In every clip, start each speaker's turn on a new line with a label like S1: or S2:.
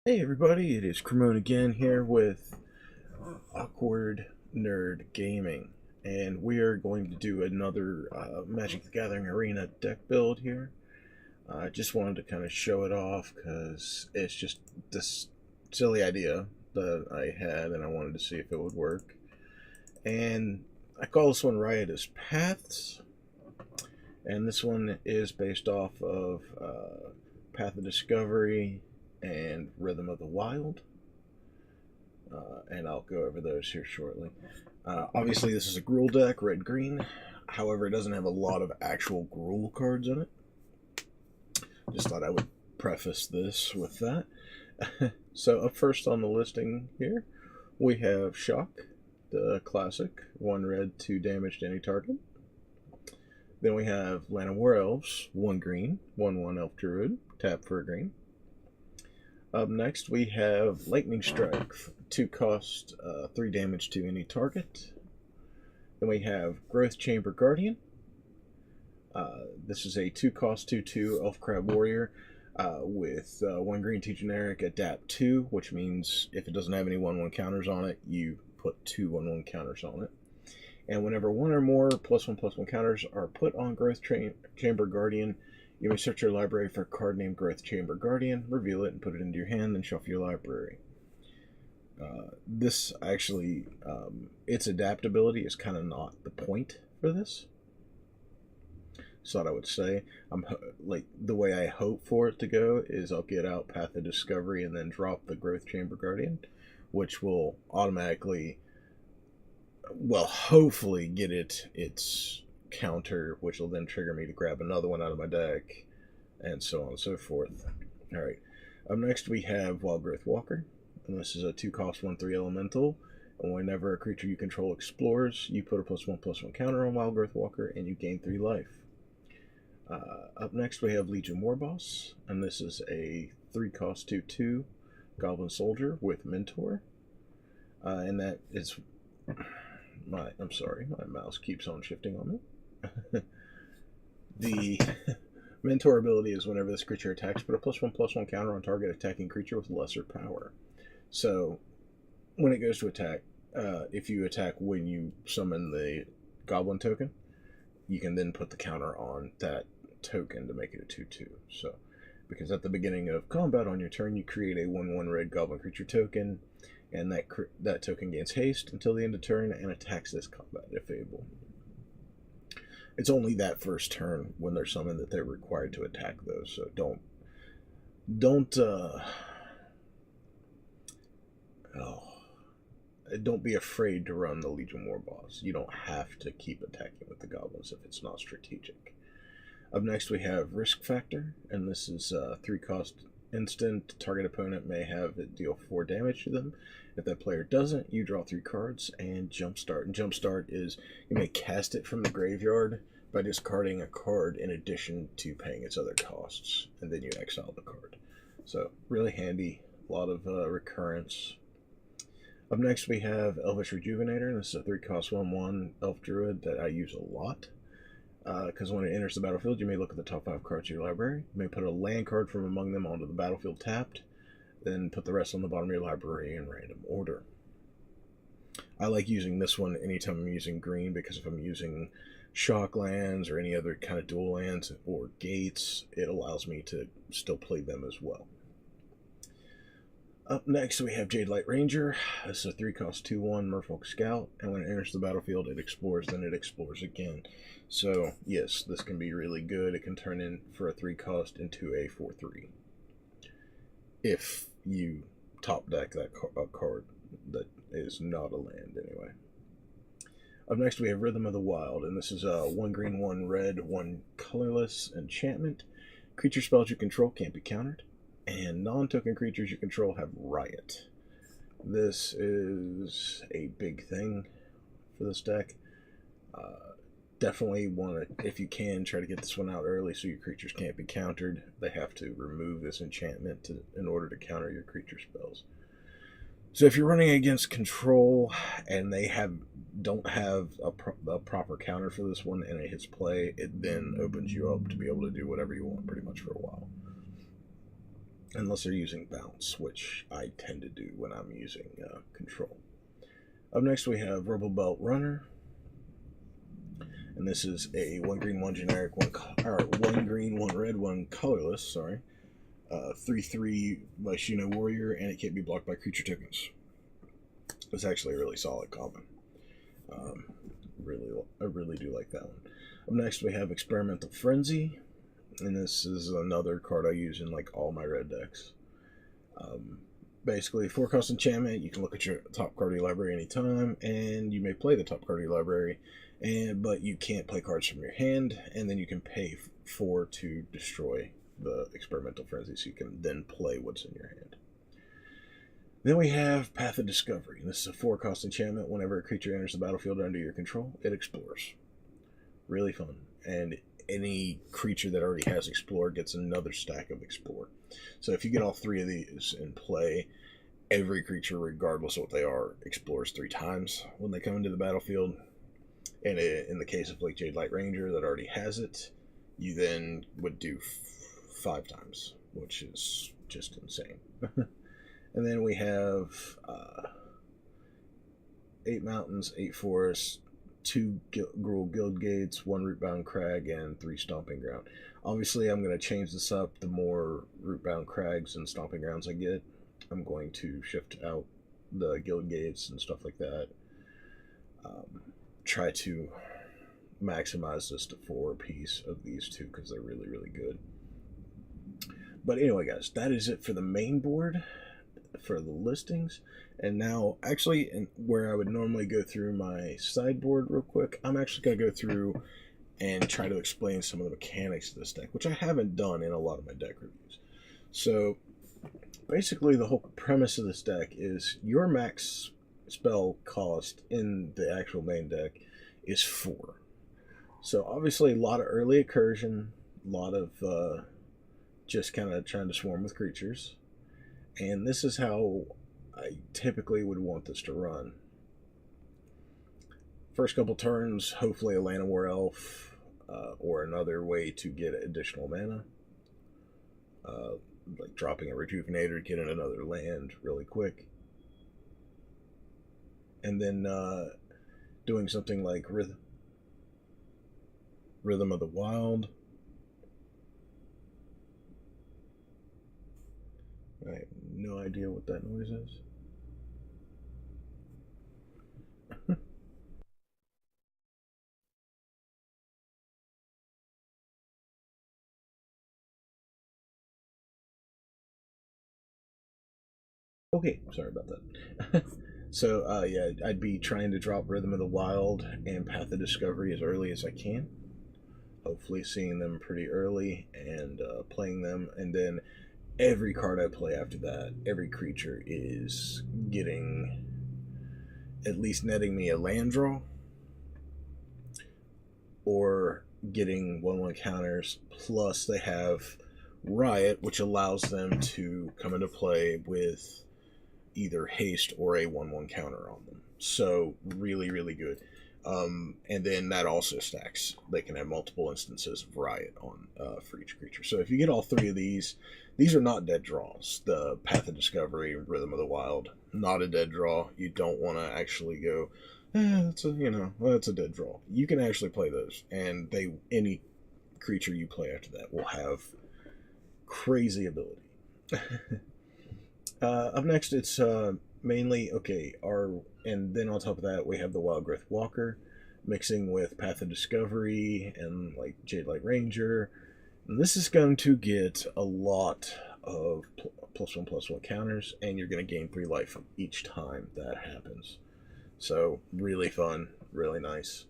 S1: Hey everybody, it is Krahmon again here with Awkward Nerd Gaming, and we are going to do another Magic the Gathering Arena deck build here. I just wanted to kind of show it off because it's just this silly idea that I had, and I wanted to see if it would work. And I call this one Riotous Paths, and this one is based off of Path of Discovery and Rhythm of the Wild. And I'll go over those here shortly. Obviously, this is a Gruul deck, red-green. However, it doesn't have a lot of actual Gruul cards in it. Just thought I would preface this with that. So up first on the listing here, we have Shock, the classic, 1 red, 2 damage to any target. Then we have Llanowar Elves, 1 green, 1/1 Elf Druid, tap for a green. Up next, we have Lightning Strike, 2 cost, 3 damage to any target. Then we have Growth Chamber Guardian. This is a 2 cost, 2/2 Elf Crab Warrior with 1 green, 2 generic, adapt 2, which means if it doesn't have any 1/1 counters on it, you put 2 1/1 counters on it. And whenever 1 or more +1/+1 counters are put on Growth Chamber Guardian, you may search your library for a card named Growth Chamber Guardian, reveal it, and put it into your hand, then shuffle your library. This actually, its adaptability is kind of not the point for this. So what I would say, like the way I hope for it to go is I'll get out Path of Discovery and then drop the Growth Chamber Guardian, which will automatically, well, hopefully get its counter, which will then trigger me to grab another one out of my deck, and so on and so forth. Alright, up next we have Wildgrowth Walker, and this is a 2 cost 1/3 elemental, and whenever a creature you control explores, you put a +1/+1 counter on Wildgrowth Walker, and you gain 3 life. Up next we have Legion Warboss, and this is a 3 cost 2/2 Goblin Soldier with Mentor, and that is... I'm sorry, my mouse keeps on shifting on me. The Mentor ability is whenever this creature attacks, put a +1/+1 counter on target attacking creature with lesser power. So, when it goes to attack, if you attack when you summon the Goblin token, you can then put the counter on that token to make it a 2/2. So, because at the beginning of combat on your turn, you create a 1/1 red Goblin creature token, and that token gains haste until the end of turn and attacks this combat if able. It's only that first turn when they're summoned that they're required to attack those, so don't be afraid to run the Legion Warboss. You don't have to keep attacking with the goblins if it's not strategic. Up next we have Risk Factor, and this is 3 cost instant. Target opponent may have it deal 4 damage to them. If that player doesn't, you draw 3 cards and Jumpstart. And Jumpstart is you may cast it from the graveyard by discarding a card in addition to paying its other costs, and then you exile the card. So really handy, a lot of recurrence. Up next we have Elvish Rejuvenator, and this is a 3 cost 1/1 Elf Druid that I use a lot. Because when it enters the battlefield, you may look at the top 5 cards of your library. You may put a land card from among them onto the battlefield tapped, then put the rest on the bottom of your library in random order. I like using this one anytime I'm using green, because if I'm using shock lands or any other kind of dual lands or gates, it allows me to still play them as well. Up next we have Jadelight Ranger. This is a 3 cost 2/1 Merfolk Scout, and when it enters the battlefield it explores, then it explores again. So yes, this can be really good. It can turn in for a 3 cost into a 4/3 if you top deck that card that is not a land anyway. Up next we have Rhythm of the Wild, and this is a 1 green 1 red 1 colorless enchantment. Creature spells you control can't be countered, and non-token creatures you control have Riot. This is a big thing for this deck. Definitely want to, if you can, try to get this one out early so your creatures can't be countered. They have to remove this enchantment in order to counter your creature spells. So if you're running against control and they don't have a proper counter for this one and it hits play, it then opens you up to be able to do whatever you want pretty much for a while. unless they're using bounce, which I tend to do when I'm using control. Up next we have Rubblebelt Runner, and this is a 1 green 1 generic 1 green 1 red 1 colorless. Sorry, 3/3 Legion Warrior, and it can't be blocked by creature tokens. It's actually a really solid common. I really do like that one. Up next we have Experimental Frenzy, and this is another card I use in like all my red decks. Basically, 4-cost enchantment. You can look at your top card of your library anytime, and you may play the top card of your library, but you can't play cards from your hand, and then you can pay 4 to destroy the Experimental Frenzy, so you can then play what's in your hand. Then we have Path of Discovery. This is a 4-cost enchantment. Whenever a creature enters the battlefield under your control, it explores. Really fun. And any creature that already has Explore gets another stack of Explore. So if you get all 3 of these in play, every creature, regardless of what they are, explores 3 times when they come into the battlefield. And in the case of like Jadelight Ranger that already has it, you then would do 5 times, which is just insane. And then we have 8 mountains, 8 forests, 2 Gruul Guildgates, 1 Rootbound Crag, and 3 Stomping Ground. Obviously, I'm going to change this up. The more Rootbound Crags and Stomping Grounds I get, I'm going to shift out the Guildgates and stuff like that. Try to maximize this to 4 apiece of these 2 because they're really, really good. But anyway, guys, that is it for the main board for the listings. And now, actually, where I would normally go through my sideboard real quick, I'm actually going to go through and try to explain some of the mechanics of this deck, which I haven't done in a lot of my deck reviews. So, basically, the whole premise of this deck is your max spell cost in the actual main deck is 4. So, obviously, a lot of early incursion, a lot of just kind of trying to swarm with creatures. And this is how I typically would want this to run. First couple turns, hopefully a Llanowar Elf or another way to get additional mana. Like dropping a Rejuvenator to get in another land really quick. And then doing something like Rhythm of the Wild. I have no idea what that noise is. Okay, sorry about that. So, yeah, I'd be trying to drop Rhythm of the Wild and Path of Discovery as early as I can. Hopefully seeing them pretty early and playing them, and then every card I play after that, every creature is getting, at least netting me a land draw, or getting 1/1 counters, plus they have Riot, which allows them to come into play with either haste or a 1/1 counter on them. So really, really good. And then that also stacks. They can have multiple instances of Riot on for each creature. So if you get all 3 of these are not dead draws. The Path of Discovery, Rhythm of the Wild, not a dead draw. You don't want to actually go, that's a dead draw. You can actually play those, and any creature you play after that will have crazy ability. Up next, it's mainly and then on top of that, we have the Wildgrowth Walker, mixing with Path of Discovery and like Jadelight Ranger. And this is going to get a lot of +1/+1 counters, and you're going to gain 3 life each time that happens. So really fun, really nice.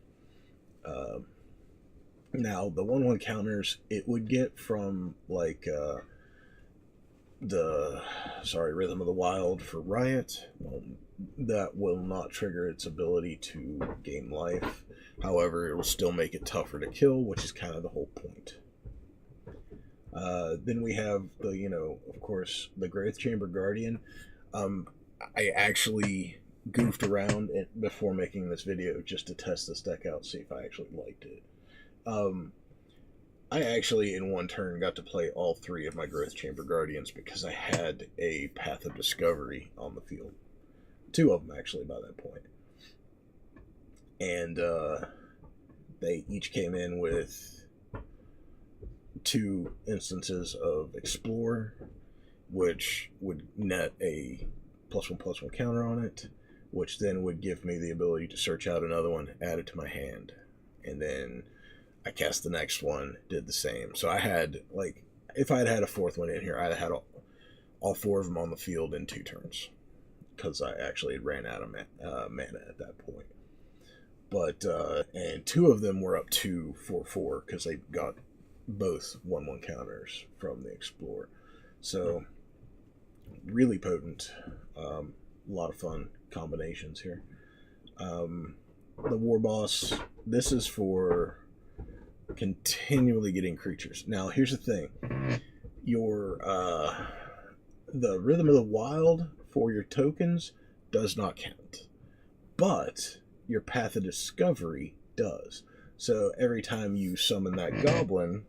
S1: Now the 1/1 counters it would get from like Rhythm of the Wild for Riot. That will not trigger its ability to gain life. However, it will still make it tougher to kill, which is kind of the whole point. Then we have of course, the Growth Chamber Guardian. I actually goofed around before making this video just to test this deck out, see if I actually liked it. I actually, in one turn, got to play all 3 of my Growth Chamber Guardians because I had a Path of Discovery on the field. 2 of them, actually, by that point. And they each came in with 2 instances of Explore, which would net a +1/+1 counter on it, which then would give me the ability to search out another one, add it to my hand. And then I cast the next one, did the same. So I had, like, if I had had a 4th one in here, I'd have had all 4 of them on the field in 2 turns. Because I actually ran out of mana at that point. But, and 2 of them were up to 4/4 because they got both 1/1 counters from the Explorer. So, really potent. A lot of fun combinations here. The Warboss, this is for continually getting creatures. Now, here's the thing. Your, the Rhythm of the Wild for your tokens does not count. But your Path of Discovery does. So every time you summon that goblin,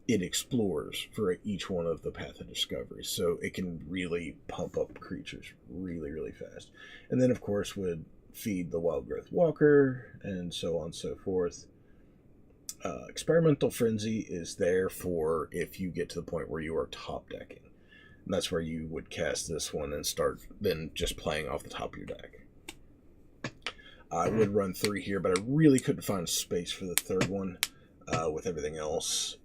S1: it explores for each one of the Path of Discovery. So it can really pump up creatures really, really fast. And then, of course, would feed the Wildgrowth Walker, and so on and so forth. Experimental Frenzy is there for if you get to the point where you are top decking. And that's where you would cast this one and start then just playing off the top of your deck. I would run 3 here, but I really couldn't find space for the 3rd one with everything else.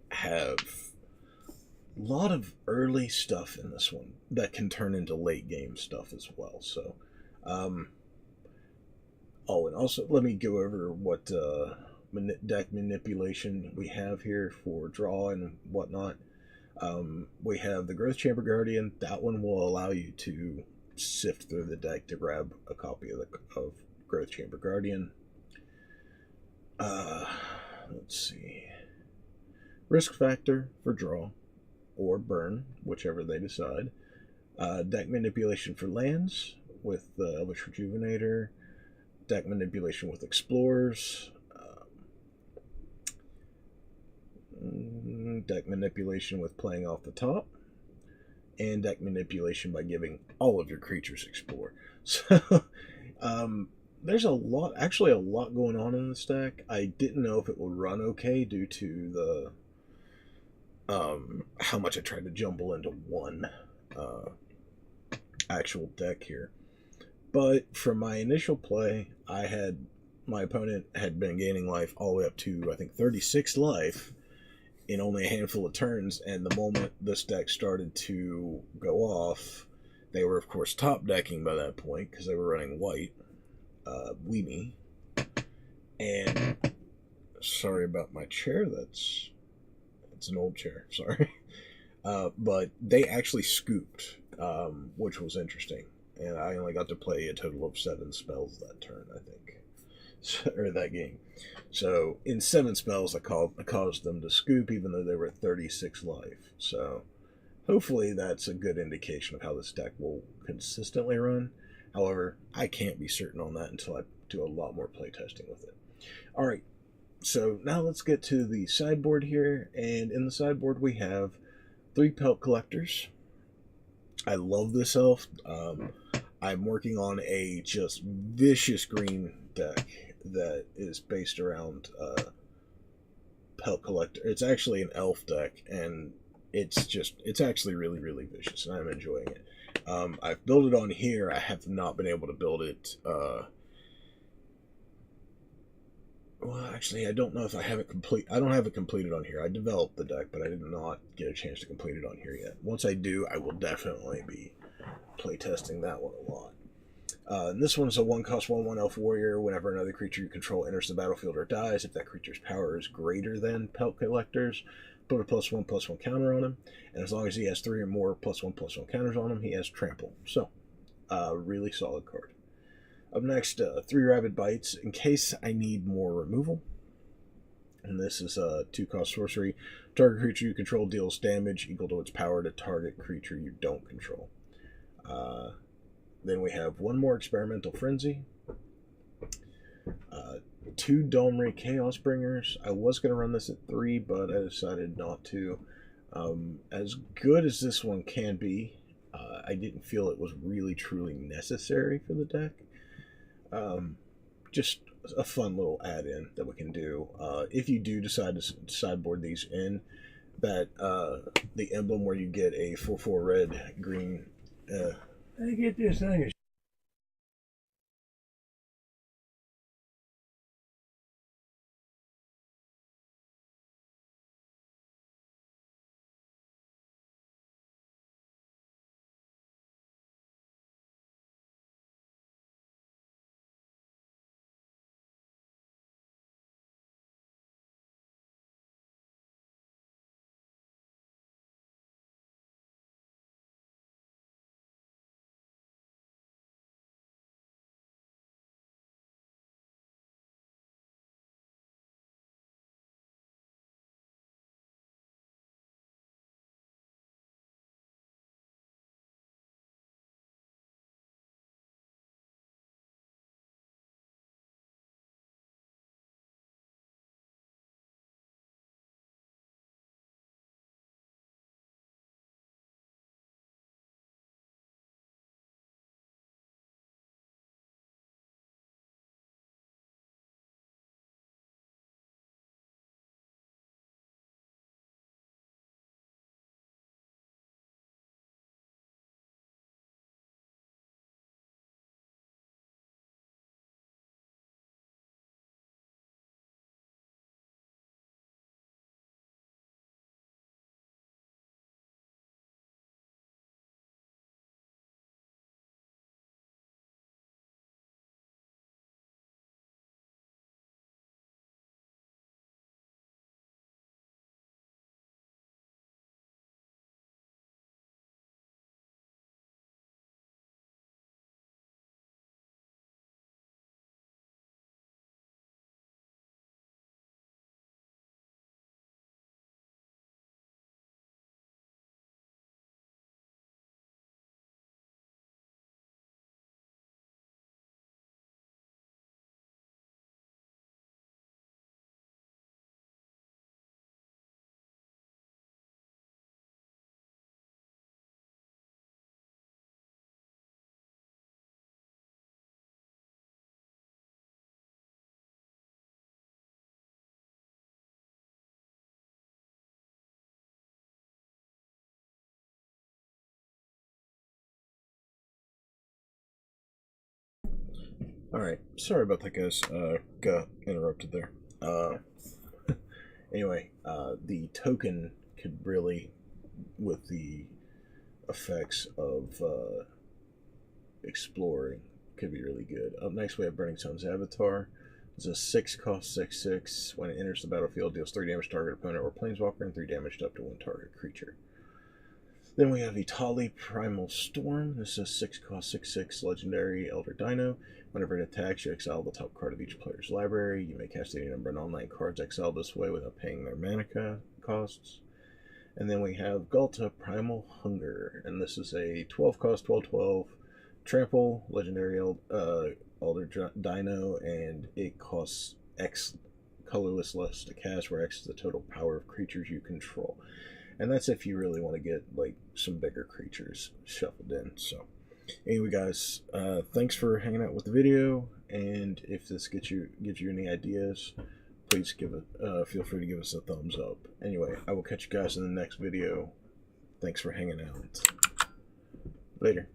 S1: Have a lot of early stuff in this one that can turn into late game stuff as well. So, oh, and also let me go over what deck manipulation we have here for draw and whatnot. We have the Growth Chamber Guardian. That one will allow you to sift through the deck to grab a copy of Growth Chamber Guardian. Let's see. Risk factor for draw or burn, whichever they decide. Deck manipulation for lands with the Elvish Rejuvenator. Deck manipulation with explorers. Deck manipulation with playing off the top. And deck manipulation by giving all of your creatures explore. So, there's a lot going on in this deck. I didn't know if it would run okay due to the how much I tried to jumble into one actual deck here. But from my initial play, my opponent had been gaining life all the way up to, I think, 36 life in only a handful of turns, and the moment this deck started to go off, they were, of course, top decking by that point, because they were running white. Weenie. And, sorry about my chair, it's an old chair, sorry. But they actually scooped, which was interesting. And I only got to play a total of 7 spells that turn, I think. Or that game. So, in 7 spells, I caused them to scoop, even though they were at 36 life. So, hopefully that's a good indication of how this deck will consistently run. However, I can't be certain on that until I do a lot more playtesting with it. Alright, so now let's get to the sideboard here. And in the sideboard we have 3 Pelt Collectors. I love this elf. I'm working on a just vicious green deck that is based around Pelt Collector. It's actually an elf deck, and it's actually really, really vicious, and I'm enjoying it. I've built it on here. I have not been able to build it. Well, actually, I don't know if I have it complete. I don't have it completed on here. I developed the deck, but I did not get a chance to complete it on here yet. Once I do, I will definitely be playtesting that one a lot. And this one's a 1-cost 1/1 elf warrior. Whenever another creature you control enters the battlefield or dies, if that creature's power is greater than Pelt Collector's, put a +1/+1 counter on him. And as long as he has 3 or more +1/+1 counters on him, he has trample. So, really solid card. Up next, 3 Rabid Bites, in case I need more removal. And this is a 2-cost sorcery. Target creature you control deals damage equal to its power to target creature you don't control. Then we have 1 more Experimental Frenzy. 2 Domri Chaos Bringers. I was going to run this at 3, but I decided not to. As good as this one can be, I didn't feel it was really truly necessary for the deck. Just a fun little add-in that we can do. If you do decide to sideboard these in, that the emblem where you get a 4/4 red green.
S2: I get this thing.
S1: Alright, sorry about that, guys. Got interrupted there. Anyway, the token could really, with the effects of exploring, could be really good. Up next, we have Burning Sun's Avatar. It's a 6-cost 6/6. When it enters the battlefield, deals 3 damage to target opponent or planeswalker and 3 damage to up to 1 target creature. Then we have Etali Primal Storm. This is a 6-cost 6/6 legendary Elder Dino. Whenever it attacks, you exile the top card of each player's library. You may cast any number of non-land cards exiled this way without paying their mana costs. And then we have Ghalta Primal Hunger. And this is a 12-cost 12/12 trample legendary Elder Dino. And it costs X colorless less to cast, where X is the total power of creatures you control. And that's if you really want to get like some bigger creatures shuffled in. So anyway, guys, thanks for hanging out with the video. And if this gives you any ideas, please feel free to give us a thumbs up. Anyway, I will catch you guys in the next video. Thanks for hanging out. Later.